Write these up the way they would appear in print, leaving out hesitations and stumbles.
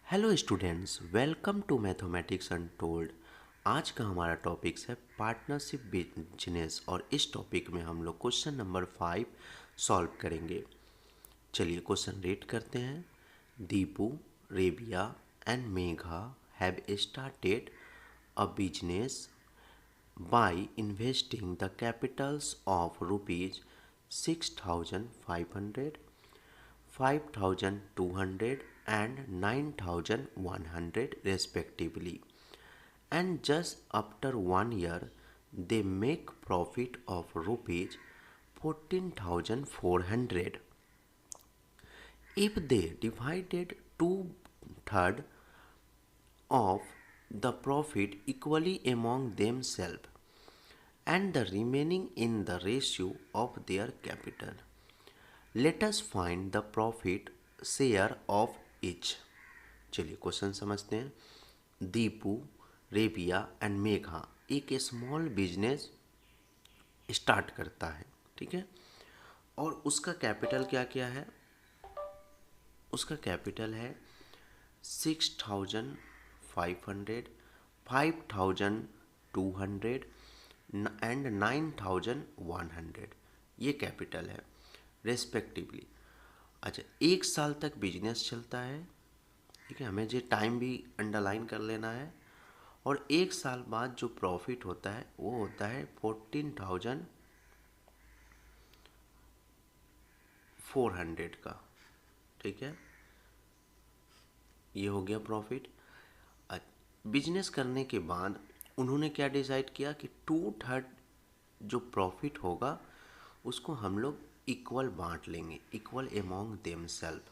Hello students, welcome to mathematics untold. आज का हमारा टॉपिक्स है पार्टनरशिप बिजनेस और इस टॉपिक में हम लोग क्वेश्चन नंबर 5 सॉल्व करेंगे। चलिए क्वेश्चन रीड करते हैं। Deepu, Rebia and Megha have started a business by investing the capitals of rupees 6,500, 5,200 and 9,100 respectively, and just after 1 year they make profit of rupees 14,400. If they divided two-thirds of the profit equally among themselves and the remaining in the ratio of their capital, let us find the profit share of each. चलिए question समझते हैं। Deepu, Rebia and Megha एक small business start करता है, ठीक है। और उसका कैपिटल क्या क्या है? उसका कैपिटल है 6,500, 5,200 एंड 9,100। ये कैपिटल है रेस्पेक्टिवली। अच्छा, 1 साल तक बिजनेस चलता है, ठीक है। हमें जो टाइम भी अंडरलाइन कर लेना है। और 1 साल बाद जो प्रॉफिट होता है वो होता है 14,400 का, ठीक है। ये हो गया प्रॉफिट। बिजनेस करने के बाद उन्होंने क्या डिसाइड किया कि 2/3 जो प्रॉफिट होगा उसको हम लोग इक्वल बांट लेंगे, इक्वल अमॉन्ग देम सेल्फ।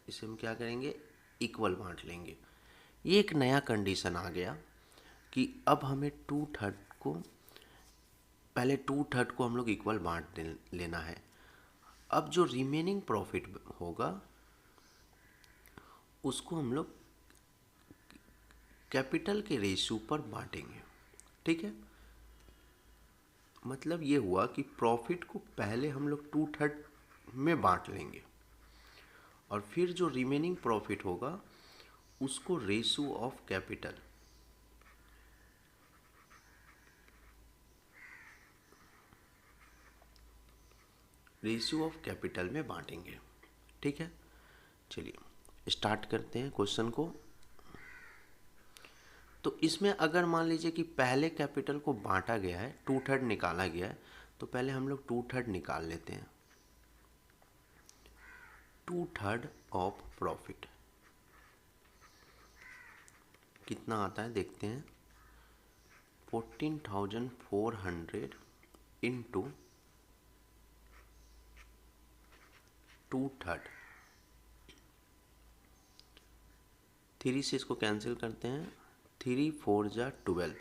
इसे हम क्या करेंगे? इक्वल बांट लेंगे। ये एक नया कंडीशन आ गया कि अब हमें 2/3 को, पहले 2/3 को हम लोग इक्वल बांट लेना है। अब जो रिमेनिंग प्रॉफिट होगा उसको हम लोग कैपिटल के रेशियो पर बांटेंगे, ठीक है। मतलब ये हुआ कि प्रॉफिट को पहले हम लोग 2/3 में बांट लेंगे और फिर जो रिमेनिंग प्रॉफिट होगा उसको ratio of capital, ratio of capital में बांटेंगे, ठीक है। चलिए स्टार्ट करते हैं क्वेश्चन को। तो इसमें अगर मान लीजिए कि पहले कैपिटल को बांटा गया है, 2/3 निकाला गया है, तो पहले हम लोग 2/3 निकाल लेते हैं। 2/3 ऑफ प्रॉफिट कितना आता है देखते हैं। 14,400 इंटू 2/3, 3 से इसको कैंसिल करते हैं। 3 4 जा 12,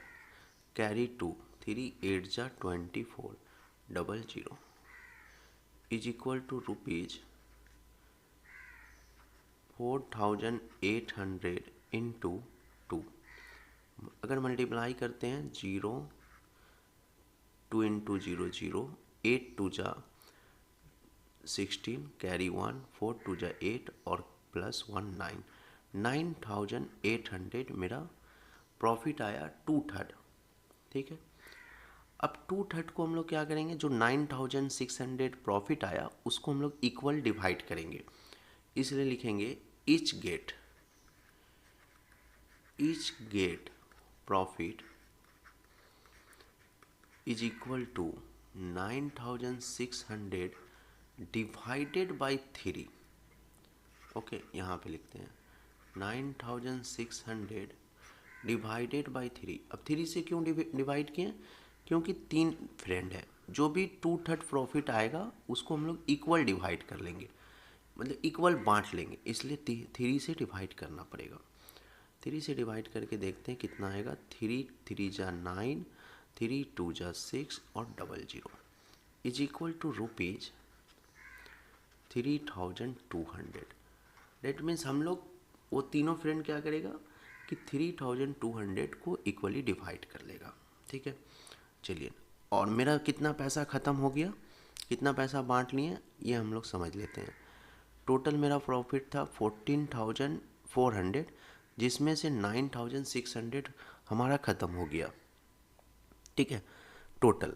कैरी 2, 3 8 जा 24, 00 is equal to rupees 4,800 into 2। अगर मल्टीप्लाई करते हैं 0, 2 इंटू 0 0, 8 2 जा 16, कैरी 1, 4 2 जा 8 और प्लस 1 9, 9,800 मेरा प्रॉफिट आया 2/3, ठीक है। अब 2/3 को हम लोग क्या करेंगे? जो 9,600 प्रॉफिट आया उसको हम लोग इक्वल डिवाइड करेंगे, इसलिए लिखेंगे each get profit is equal to 9,600 divided by 3। Okay, यहाँ पे लिखते हैं 9,600 डिवाइडेड बाई 3। अब 3 से क्यों डिवाइड किए? क्योंकि 3 फ्रेंड है। जो भी 2/3 प्रॉफिट आएगा उसको हम लोग इक्वल डिवाइड कर लेंगे, मतलब इक्वल बांट लेंगे, इसलिए 3 से डिवाइड करना पड़ेगा। 3 से डिवाइड करके देखते हैं कितना आएगा। 3 3 जा 9, 3 2 जा 6 और 00 is equal to rupees 3,200। That means हम लोग वो तीनों फ्रेंड क्या करेगा कि 3,200 को इक्वली डिवाइड कर लेगा, ठीक है। चलिए, और मेरा कितना पैसा ख़त्म हो गया, कितना पैसा बांट लिए ये हम लोग समझ लेते हैं। टोटल मेरा प्रॉफिट था 14,400, जिसमें से 9,600 हमारा ख़त्म हो गया, ठीक है, टोटल।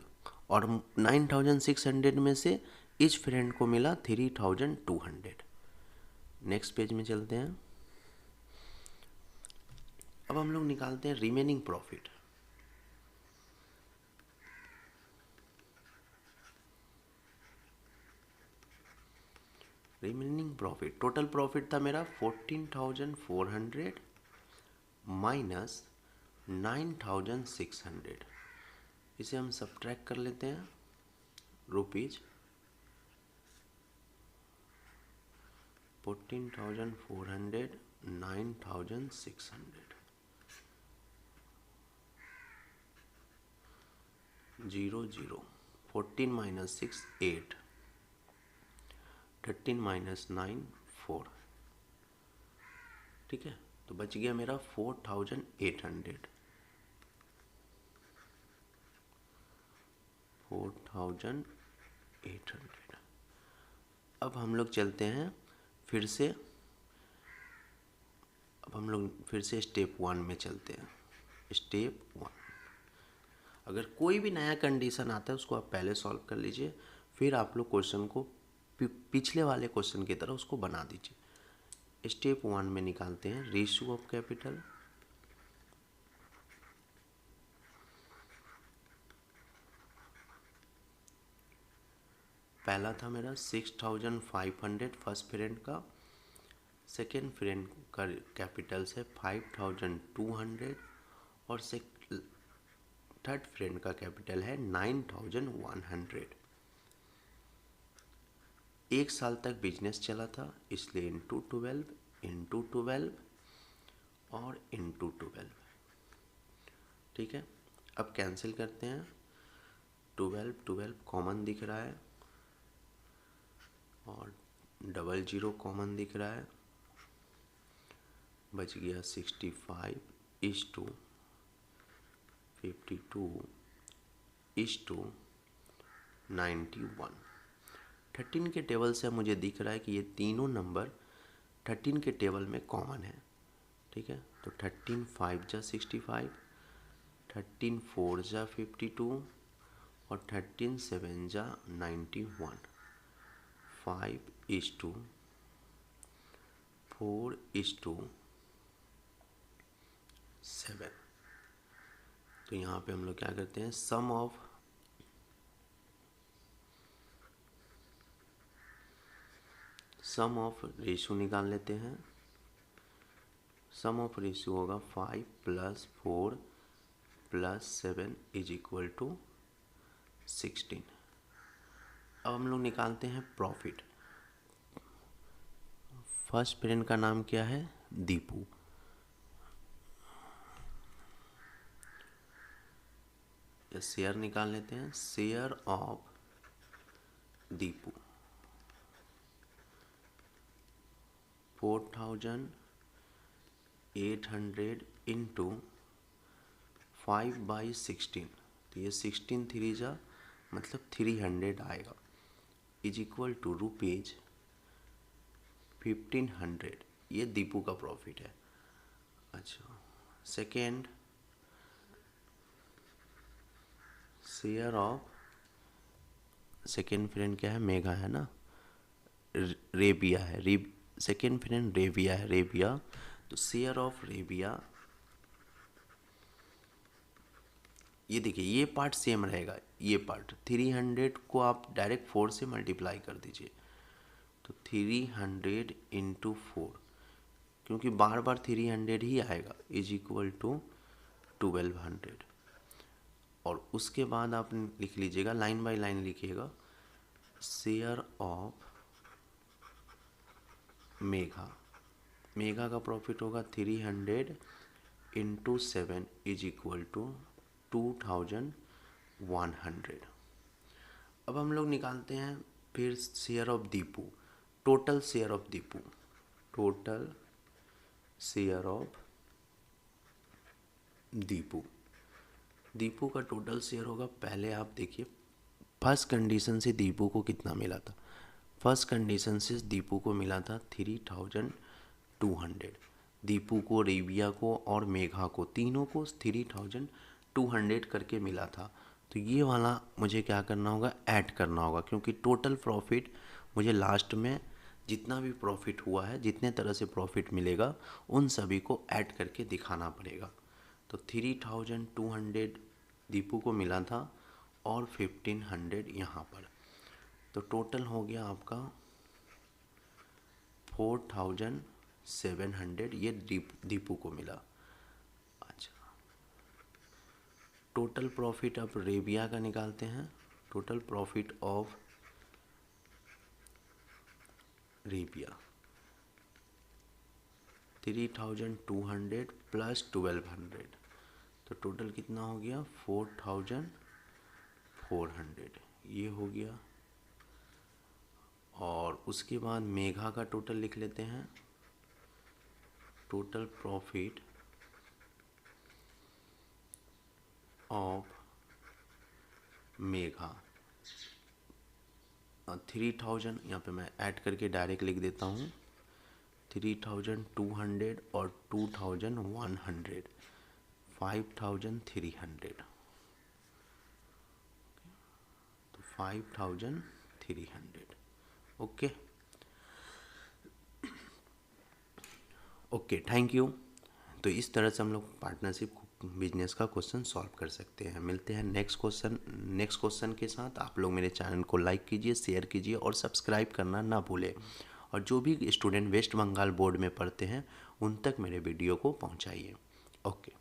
और 9,600 में से इच फ्रेंड को मिला 3,200। नेक्स्ट पेज में चलते हैं। अब हम लोग निकालते हैं remaining profit. Remaining profit, total profit था मेरा 14,400 माइनस 9,600। इसे हम सब्ट्रैक्ट कर लेते हैं, रुपीज 14,400 9,600 0 0 14 माइनस 6 8 13 माइनस 9 4, ठीक है। तो बच गया मेरा 4,800। 4,800। अब हम लोग चलते हैं फिर से, अब हम लोग फिर से स्टेप 1 में चलते हैं। स्टेप 1, अगर कोई भी नया कंडीशन आता है उसको आप पहले सॉल्व कर लीजिए, फिर आप लोग क्वेश्चन को पिछले वाले क्वेश्चन की तरह उसको बना दीजिए। स्टेप 1 में निकालते हैं रेशियो ऑफ कैपिटल। पहला था मेरा 6,500 फर्स्ट फ्रेंड का, सेकेंड फ्रेंड का कैपिटल से 5,200 और थर्ड फ्रेंड का कैपिटल है 9,100। एक साल तक बिजनेस चला था, इसलिए इंटू 12 और इंटू 12, ठीक है। अब कैंसिल करते हैं, 12 कॉमन दिख रहा है और 00 कॉमन दिख रहा है, बच गया 65:52:91। 13 के टेबल से मुझे दिख रहा है कि ये तीनों नंबर 13 के टेबल में कॉमन है, ठीक है। तो 13 5 जा 65, 13 4 जा 52 और 13 7 जा 91। 5:4:7। तो यहाँ पे हम लोग क्या करते हैं, सम ऑफ रेशियो निकाल लेते हैं। सम ऑफ रेशियो होगा 5 + 4 + 7 = 16। अब हम लोग निकालते हैं प्रॉफिट। फर्स्ट फ्रेंड का नाम क्या है, दीपू। या शेयर निकाल लेते हैं, शेयर ऑफ दीपू 4,800 इंटू 5/16, तो ये 16 3 जा मतलब 300 आएगा, = रुपीज 1,500। ये दीपू का प्रॉफिट है। अच्छा, second share of, second friend क्या है, मेघा है ना, रेबिया है, सेकेंड फ्रेंड रेबिया है, रेबिया। तो शेयर ऑफ रेबिया, ये देखिए ये पार्ट सेम रहेगा, ये पार्ट 300 को आप डायरेक्ट 4 से मल्टीप्लाई कर दीजिए, तो 300 इंटू 4, क्योंकि बार बार 300 ही आएगा, = 1200। और उसके बाद आप लिख लीजिएगा, लाइन बाय लाइन लिखिएगा, शेयर ऑफ मेघा। मेघा का प्रॉफिट होगा 300 इंटू 7 = 2,100। अब हम लोग निकालते हैं फिर share of Deepu, total share of Deepu, total share of Deepu. Deepu का टोटल शेयर होगा, पहले आप देखिए फर्स्ट कंडीशन से दीपू को कितना मिला था, फर्स्ट कंडीशन से दीपू को मिला था 3200, दीपू को, रेबिया को और मेघा को, तीनों को 3200 करके मिला था। तो ये वाला मुझे क्या करना होगा, ऐड करना होगा, क्योंकि टोटल प्रॉफिट मुझे लास्ट में जितना भी प्रॉफिट हुआ है, जितने तरह से प्रॉफिट मिलेगा, उन सभी को ऐड करके दिखाना पड़ेगा। तो 3200 दीपू को मिला था और 1500 यहाँ पर, तो टोटल हो गया आपका 4700, ये दीपू को मिला। अच्छा, टोटल प्रॉफिट अब रेबिया का निकालते हैं। Total profit of Rebia 3200 plus 1200, तो टोटल कितना हो गया 4400, ये हो गया। और उसके बाद मेघा का टोटल लिख लेते हैं। टोटल प्रॉफिट ऑफ मेघा 3000, यहाँ पे मैं ऐड करके डायरेक्ट लिख देता हूँ, 3200 और 2100, 5300, तो 5300। Okay okay, thank you. तो इस तरह से हम लोग पार्टनरशिप बिजनेस का क्वेश्चन सॉल्व कर सकते हैं। मिलते हैं नेक्स्ट क्वेश्चन के साथ। आप लोग मेरे चैनल को लाइक कीजिए, शेयर कीजिए और सब्सक्राइब करना ना भूलें। और जो भी स्टूडेंट वेस्ट बंगाल बोर्ड में पढ़ते हैं उन तक मेरे वीडियो को पहुंचाइए। ओके।